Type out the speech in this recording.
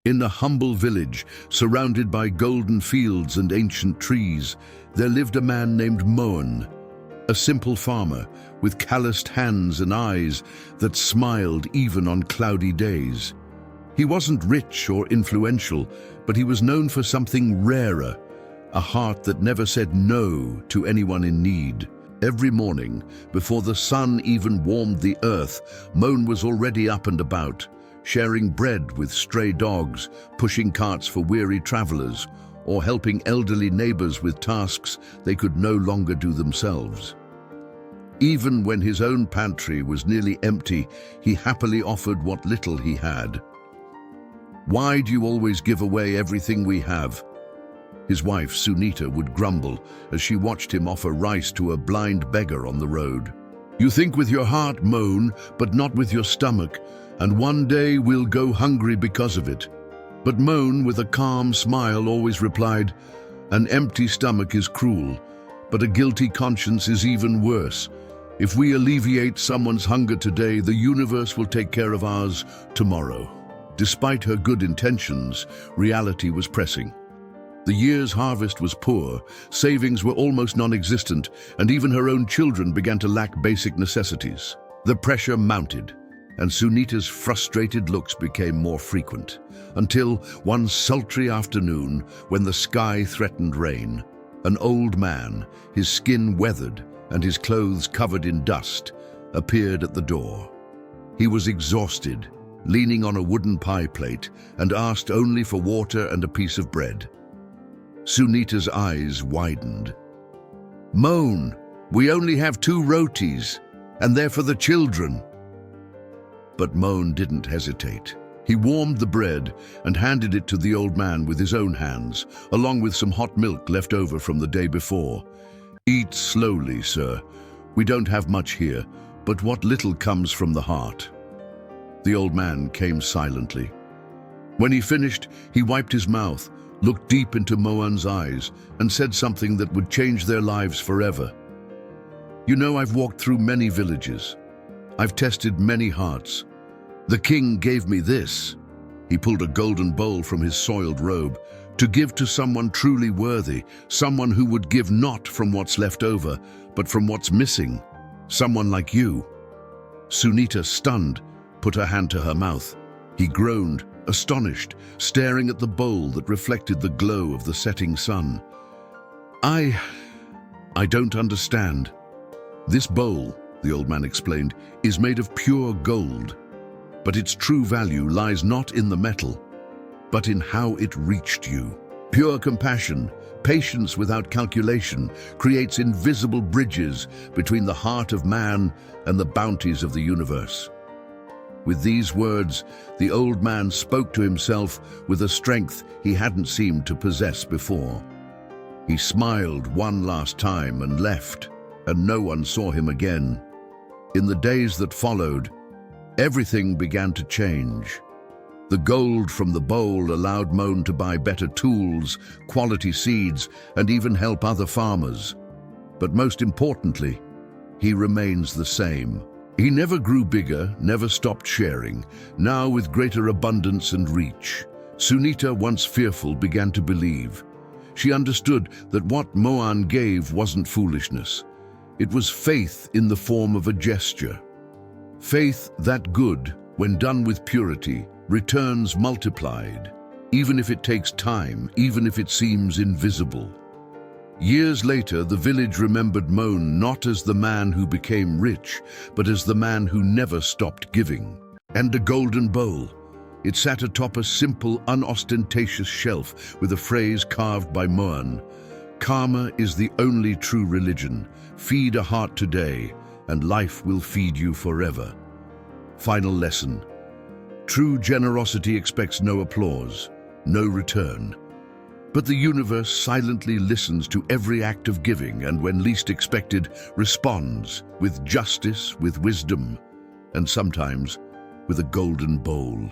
In a humble village, surrounded by golden fields and ancient trees, there lived a man named Moan, a simple farmer with calloused hands and eyes that smiled even on cloudy days. He wasn't rich or influential, but he was known for something rarer, a heart that never said no to anyone in need. Every morning, before the sun even warmed the earth, Moan was already up and about, sharing bread with stray dogs, pushing carts for weary travelers, or helping elderly neighbors with tasks they could no longer do themselves. Even when his own pantry was nearly empty, he happily offered what little he had. "Why do you always give away everything we have?" His wife, Sunita, would grumble as she watched him offer rice to a blind beggar on the road. "You think with your heart, Moan, but not with your stomach, and one day we'll go hungry because of it." But Moan, with a calm smile, always replied, "An empty stomach is cruel, but a guilty conscience is even worse. If we alleviate someone's hunger today, the universe will take care of ours tomorrow." Despite her good intentions, reality was pressing. The year's harvest was poor, savings were almost non-existent, and even her own children began to lack basic necessities. The pressure mounted, and Sunita's frustrated looks became more frequent, until one sultry afternoon, when the sky threatened rain, an old man, his skin weathered and his clothes covered in dust, appeared at the door. He was exhausted, leaning on a wooden pie plate, and asked only for water and a piece of bread. Sunita's eyes widened. "Moan, we only have 2 rotis, and they're for the children." But Moan didn't hesitate. He warmed the bread and handed it to the old man with his own hands, along with some hot milk left over from the day before. "Eat slowly, sir. We don't have much here, but what little comes from the heart." The old man came silently. When he finished, he wiped his mouth, looked deep into Moan's eyes, and said something that would change their lives forever. "You know, I've walked through many villages. I've tested many hearts. The king gave me this." He pulled a golden bowl from his soiled robe, "to give to someone truly worthy, someone who would give not from what's left over, but from what's missing. Someone like you." Sunita, stunned, put her hand to her mouth. He groaned, astonished, staring at the bowl that reflected the glow of the setting sun. I don't understand." "This bowl," the old man explained, "is made of pure gold. But its true value lies not in the metal, but in how it reached you. Pure compassion, patience without calculation, creates invisible bridges between the heart of man and the bounties of the universe." With these words, the old man spoke to himself with a strength he hadn't seemed to possess before. He smiled one last time and left, and no one saw him again. In the days that followed, everything began to change. The gold from the bowl allowed Moan to buy better tools, quality seeds, and even help other farmers. But most importantly, he remains the same. He never grew bigger, never stopped sharing, now with greater abundance and reach. Sunita, once fearful, began to believe. She understood that what Moan gave wasn't foolishness. It was faith in the form of a gesture. Faith that good, when done with purity, returns multiplied, even if it takes time, even if it seems invisible. Years later, the village remembered Moan not as the man who became rich, but as the man who never stopped giving. And a golden bowl. It sat atop a simple, unostentatious shelf with a phrase carved by Moan. "Karma is the only true religion. Feed a heart today, and life will feed you forever." Final lesson. True generosity expects no applause, no return. But the universe silently listens to every act of giving, and when least expected, responds with justice, with wisdom, and sometimes with a golden bowl.